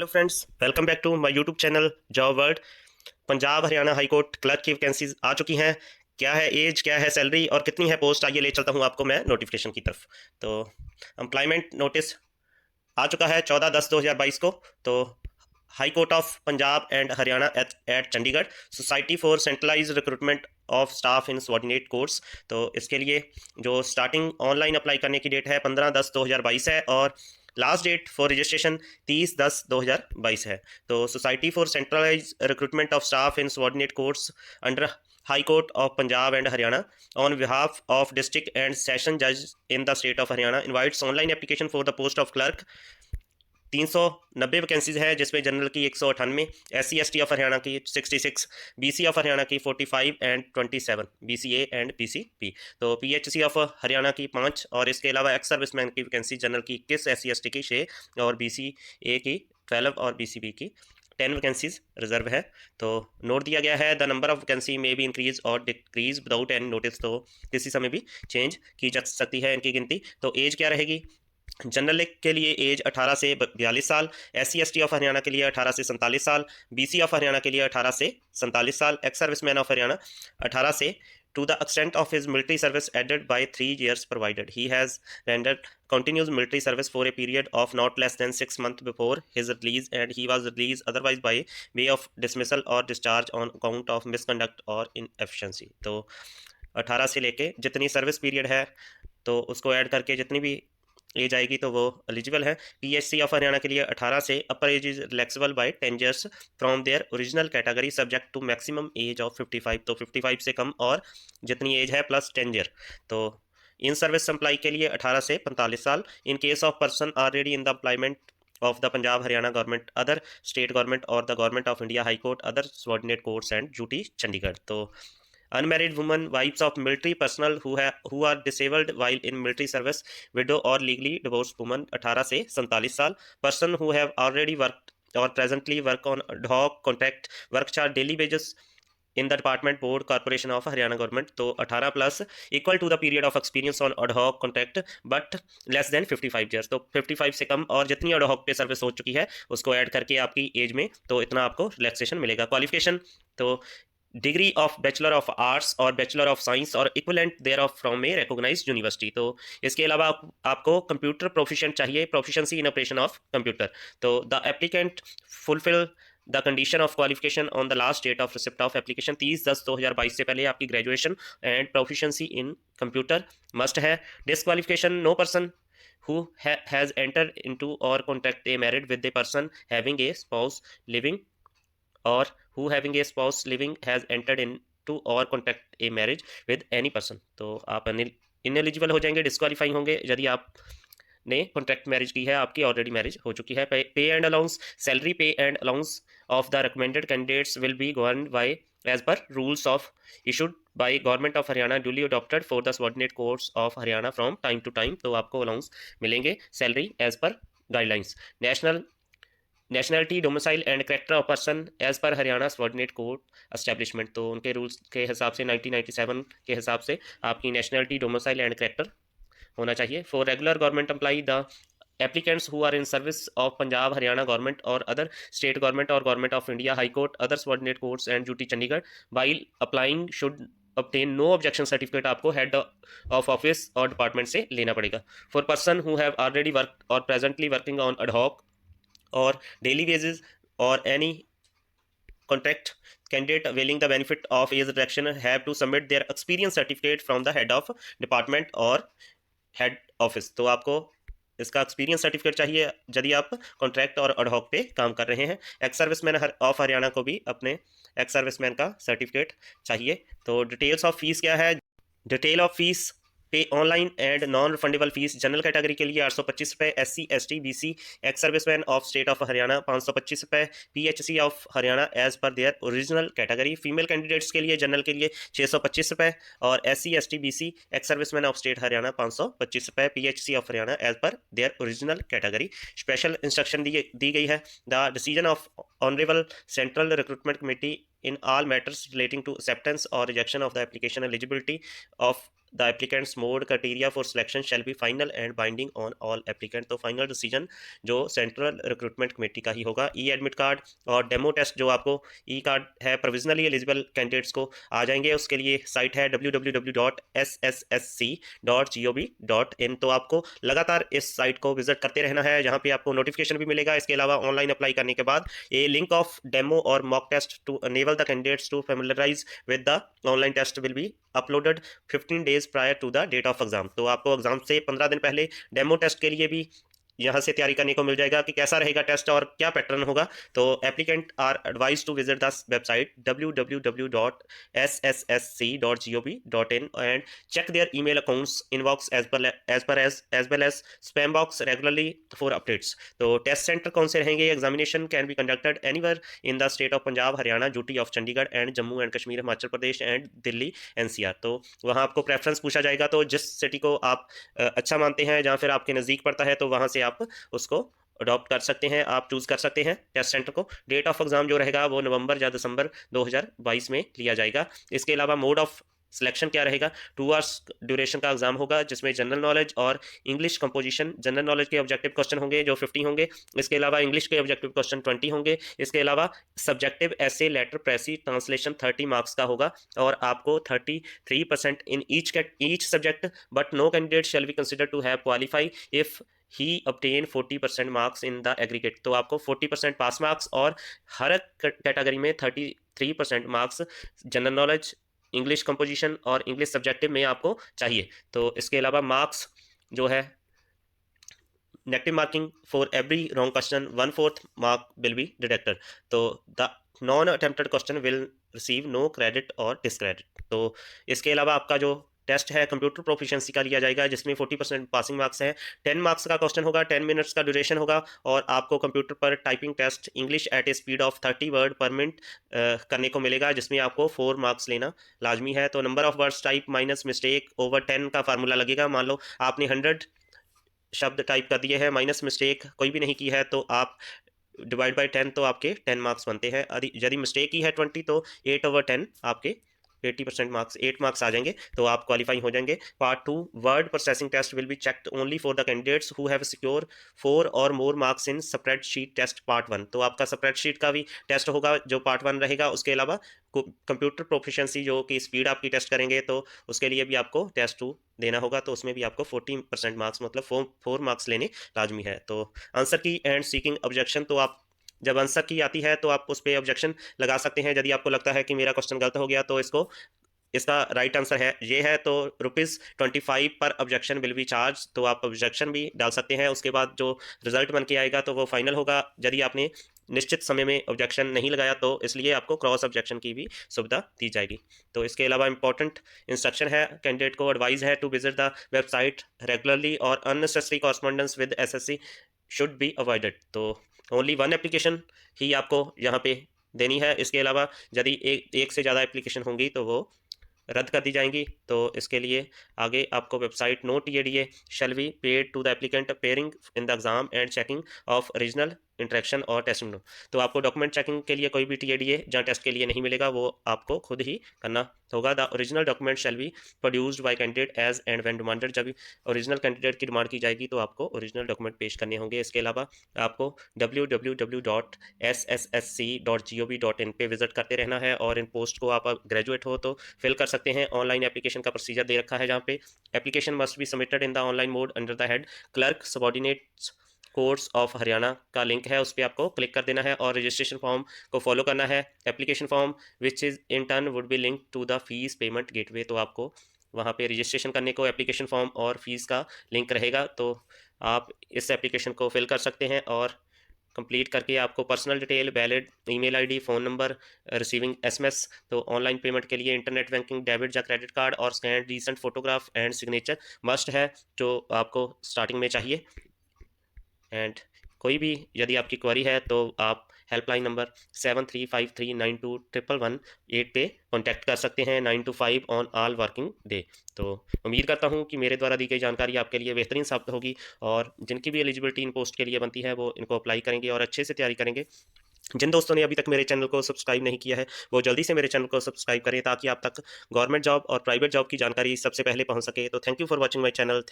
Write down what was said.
Hello friends, welcome back to my YouTube channel job world. Punjab Haryana high court clerk की vacancies आ चुकी हैं। क्या है एज, क्या है सैलरी और कितनी है पोस्ट, आइए ले चलता हूं आपको मैं नोटिफिकेशन की तरफ। तो एम्प्लॉयमेंट नोटिस आ चुका है 14/10/2022 को। तो high court of Punjab and Haryana at Chandigarh, society for centralise recruitment of staff in subordinate courts. तो इसके लिए जो स्टार्टिंग ऑनलाइन अप्लाई करने की डेट है 15/10/2022 है और लास्ट डेट फॉर रजिस्ट्रेशन 30/10/2022 है। तो society for centralise recruitment of staff in subordinate courts under high court of Punjab and Haryana on behalf of district and session judge in the state of Haryana invites online application for the post of clerk। 390 vacancies हैं जिसमें general की 198, SC/ST of Haryana की 66, BC of Haryana की 45 and 27, BCA and PCP। तो PHC of Haryana की 5 और इसके अलावा एक्स सर्विसमैन की वैकेंसी जनरल की 21, SC/ST की 6 और BCA की 12 और BCB की 10 वैकेंसीज रिजर्व है। तो नोट दिया गया है द नंबर ऑफ वैकेंसी में भी इंक्रीज और डिक्रीज विदाउट एनी नोटिस। तो किसी समय भी चेंज की जा सकती है इनकी गिनती। तो एज क्या रहेगी? जनरल के लिए एज 18 से 42 साल, SC/ST ऑफ हरियाणा के लिए 18 से 47 साल, BC ऑफ हरियाणा के लिए 18 से 47 साल, एक्स सर्विसमैन ऑफ हरियाणा 18 से to the extent of his military service added by 3 years provided he has rendered continuous military service for a period of not less than 6 months before his release and he was released otherwise by way of dismissal or discharge on account of misconduct or inefficiency। तो 18 से लेके जितनी service period है तो उसको add करके जितनी भी एज आएगी तो वो एलिजिबल है। PHC ऑफ हरियाणा के लिए 18 से upper age is relaxable by 10 years from their original category subject to maximum age of 55। तो 55 से कम और जितनी एज है प्लस 10 ईयर। तो इन सर्विस एम्प्लाई के लिए 18 से 45 साल। In case of person already in the employment of the Punjab Haryana government, other state government or the government of India High Court, other subordinate courts and duty Chandigarh। तो unmarried women, wives of military personnel who are disabled while in military service, widow or legally divorced woman 18 से 47 साल, person who have already worked or presently work on ad hoc contract work charge daily wages in the department board corporation of Haryana government। तो 18 plus equal to the period of experience on ad hoc contract but less than 55 years. तो 55 से कम और जितनी ad hoc पे service हो चुकी है उसको ऐड करके आपकी एज में तो इतना आपको रिलैक्सेशन मिलेगा। क्वालिफिकेशन तो degree of bachelor of arts और बैचलर ऑफ साइंस और equivalent thereof from a recognised university. तो इसके अलावा आपको कंप्यूटर प्रोफिशिएंट चाहिए, proficiency in operation of computer. तो the applicant fulfil the condition of qualification on the last date of receipt of application 30/10/2022 से पहले आपकी graduation and proficiency in computer must है। Disqualification no person who has entered into or contract a married with a person having a spouse living or who having a spouse living has entered into or contract a marriage with any person। तो आप ineligible हो जाएंगे, disqualify होंगे यदि आप ने contract marriage की है, आपकी ऑलरेडी मैरिज हो चुकी है। Pay and allowance, salary pay and allowance of the recommended candidates will be govern by as per rules of issued by government of Haryana duly adopted for the subordinate courts of Haryana from time to time। तो आपको allowance मिलेंगे, salary as per guidelines. Nationality, domicile and character of person as per Haryana subordinate court establishment. तो उनके rules के हिसाब से 1997 के हिसाब से आपकी नेशनलिटी, डोमिसाइल एंड करेक्टर होना चाहिए। For regular government employee the applicants who are in service of Punjab Haryana government or other state government or government of India High Court, other subordinate courts and duty Chandigarh while applying should obtain no objection certificate। आपको head of office और department से लेना पड़ेगा। For person who have already worked or presently working on ad hoc or daily basis or any contract, candidate availing the benefit of age reduction have to submit their experience certificate from the head of department or head office। तो आपको इसका experience certificate चाहिए यदि आप contract और ad hoc पे काम कर रहे हैं। एक्स सर्विसमैन ऑफ हरियाणा को भी अपने एक्स सर्विसमैन का सर्टिफिकेट चाहिए। तो डिटेल्स ऑफ फीस क्या है? Detail of fees pay online and non refundable fees general category के लिए 825 रुपये, SC/ST BC ex serviceman of state of Haryana 525 रुपये, PHC of Haryana as per their original category. Female candidates के लिए जनरल के लिए 625 रुपये और SC/ST BC ex serviceman of state Haryana 525 रुपये, PHC of Haryana as per their original category. Special instruction दी गई है the decision of honourable central recruitment committee in all matters relating to acceptance or rejection of the application eligibility of the applicants mode criteria for selection shall be final and binding on all applicant. तो final decision जो central recruitment committee का ही होगा। ई admit card और demo test जो आपको ई card है provisionally eligible candidates को आ जाएंगे। उसके लिए साइट है www.sssc.gov.in। तो आपको लगातार इस साइट को विजिट करते रहना है, जहाँ पे आपको नोटिफिकेशन भी मिलेगा। इसके अलावा ऑनलाइन अप्लाई करने के बाद ए लिंक ऑफ डेमो और mock test to enable the candidates to familiarise with the online test will be uploaded 15 days prior to the date of exam. तो आपको एग्जाम से 15 दिन पहले डेमो टेस्ट के लिए भी यहाँ से तैयारी करने को मिल जाएगा कि कैसा रहेगा टेस्ट और क्या पैटर्न होगा। तो applicant are advise to visit the website www.sssc.gov.in and check their email accounts inbox as well as spam box regularly for updates. तो टेस्ट सेंटर कौन से रहेंगे? Examination can be conducted anywhere in the state of Punjab, Haryana, UT of Chandigarh and Jammu and Kashmir, Himachal Pradesh and Delhi NCR. तो वहाँ आपको preference पूछा जाएगा। तो जिस सिटी को आप अच्छा मानते हैं, जहाँ फिर आपके नज़दीक पड़ता है, तो वहाँ से आप उसको अडॉप्ट कर सकते हैं, आप चूज कर सकते हैं टेस्ट सेंटर को। डेट ऑफ एग्जाम जो रहेगा वो नवंबर या दिसंबर 2022 में लिया जाएगा। इसके अलावा मोड ऑफ सिलेक्शन क्या रहेगा? 2 आवर्स ड्यूरेशन का एग्जाम होगा, जिसमें जनरल नॉलेज और इंग्लिश कंपोजिशन, जनरल नॉलेज के ऑब्जेक्टिव क्वेश्चन होंगे जो 50 होंगे। इसके अलावा इंग्लिश के ऑब्जेक्टिव क्वेश्चन 20 होंगे। इसके अलावा सब्जेक्टिव ऐसे लेटर प्रेसी ट्रांसलेशन 30 मार्क्स का होगा और आपको 33% in each subject, but no candidate shall be consider to have qualify if he obtain 40% marks in the aggregate. तो आपको 40% पास मार्क्स और हर कैटेगरी में 33% marks general knowledge, English composition और इंग्लिश सब्जेक्टिव में आपको चाहिए। तो इसके अलावा मार्क्स जो है negative marking for every wrong question 1/4 mark will be deducted. तो the non attempted question will receive no credit और डिसक्रेडिट। तो इसके अलावा आपका जो टेस्ट है कंप्यूटर प्रोफिशिएंसी का लिया जाएगा, जिसमें 40% पासिंग मार्क्स हैं। 10 मार्क्स का क्वेश्चन होगा, 10 मिनट्स का ड्यूरेशन होगा और आपको कंप्यूटर पर typing test English at a speed of 30 word per minute करने को मिलेगा, जिसमें आपको 4 मार्क्स लेना लाजमी है। तो number of words type minus mistake over 10 का फार्मूला लगेगा। मान लो आपने 100 शब्द टाइप कर दिए हैं, माइनस मिस्टेक कोई भी नहीं की है, तो आप डिवाइड बाई 10, तो आपके 10 मार्क्स बनते हैं। यदि मिस्टेक ही है 20, तो 8/10 आपके 80% मार्क्स 8 मार्क्स आ जाएंगे, तो आप क्वालिफाई हो जाएंगे। Part 2 word processing test will be checked only for the candidates who have secure 4 or more marks in spreadsheet test part 1। तो आपका स्प्रेडशीट का भी टेस्ट होगा जो पार्ट 1 रहेगा। उसके अलावा कंप्यूटर प्रोफिशिएंसी जो कि स्पीड आपकी टेस्ट करेंगे, तो उसके लिए भी आपको टेस्ट 2 देना होगा। तो उसमें भी आपको 14% मार्क्स मतलब 4 मार्क्स लेने लाजमी है। तो आंसर की एंड सीकिंग ऑब्जेक्शन, तो आप जब आंसर की आती है तो आप उस पर ऑब्जेक्शन लगा सकते हैं। यदि आपको लगता है कि मेरा क्वेश्चन गलत हो गया, तो इसका राइट आंसर है ये है, तो ₹25 पर ऑब्जेक्शन विल बी चार्ज। तो आप ऑब्जेक्शन भी डाल सकते हैं। उसके बाद जो रिजल्ट बन के आएगा तो वो फाइनल होगा। यदि आपने निश्चित समय में ऑब्जेक्शन नहीं लगाया, तो इसलिए आपको क्रॉस ऑब्जेक्शन की भी सुविधा दी जाएगी। तो इसके अलावा इंपॉर्टेंट इंस्ट्रक्शन है, कैंडिडेट को एडवाइज है to visit the website regularly और unnecessary correspondence with SSC should be avoided. तो ओनली 1 एप्लीकेशन ही आपको यहाँ पे देनी है। इसके अलावा यदि एक से ज़्यादा एप्लीकेशन होंगी तो वो रद्द कर दी जाएंगी। तो इसके लिए आगे आपको website no TADA shall be paid to the applicant appearing in the exam and checking of original interaction और टेस्टिंग। तो आपको डॉक्यूमेंट चेकिंग के लिए कोई भी TADA जहाँ टेस्ट के लिए नहीं मिलेगा, वो आपको खुद ही करना होगा। The original document shall be produced by candidate as and when demanded. जब ओरिजिनल कैंडिडेट की डिमांड की जाएगी तो आपको ओरिजिनल डॉक्यूमेंट पेश करने होंगे। इसके अलावा आपको www.sssc.gov.in पे विजिट करते रहना है। और इन पोस्ट को आप ग्रेजुएट हो तो फिल कर सकते हैं। ऑनलाइन एप्लीकेशन का प्रोसीजर दे रखा है, जहाँ पे application must be submitted in the online mode under the head clerk subordinates courts of Haryana का लिंक है, उस पर आपको क्लिक कर देना है और रजिस्ट्रेशन फॉर्म को फॉलो करना है। Application form which is in turn would be link to the fees payment gateway. तो आपको वहाँ पे रजिस्ट्रेशन करने को एप्लीकेशन फॉर्म और फीस का लिंक रहेगा, तो आप इस एप्लीकेशन को फिल कर सकते हैं और कंप्लीट करके आपको personal detail, valid email ID, phone number, receiving SMS। तो ऑनलाइन पेमेंट के लिए इंटरनेट बैंकिंग, डेबिट या क्रेडिट कार्ड और scan recent photograph and signature must है, जो आपको स्टार्टिंग में चाहिए। एंड कोई भी यदि आपकी क्वेरी है तो आप हेल्पलाइन नंबर 7353921118 पे कॉन्टैक्ट कर सकते हैं 9 to 5 on all working day. तो उम्मीद करता हूँ कि मेरे द्वारा दी गई जानकारी आपके लिए बेहतरीन साबित होगी और जिनकी भी एलिजिबिलिटी इन पोस्ट के लिए बनती है वो इनको अप्लाई करेंगे और अच्छे से तैयारी करेंगे। जिन दोस्तों ने अभी तक मेरे चैनल को सब्सक्राइब नहीं किया है वो जल्दी से मेरे चैनल को सब्सक्राइब करें ताकि आप तक गवर्नमेंट जॉब और प्राइवेट जॉब की जानकारी सबसे पहले पहुंच सके। तो thank you for watching my channel.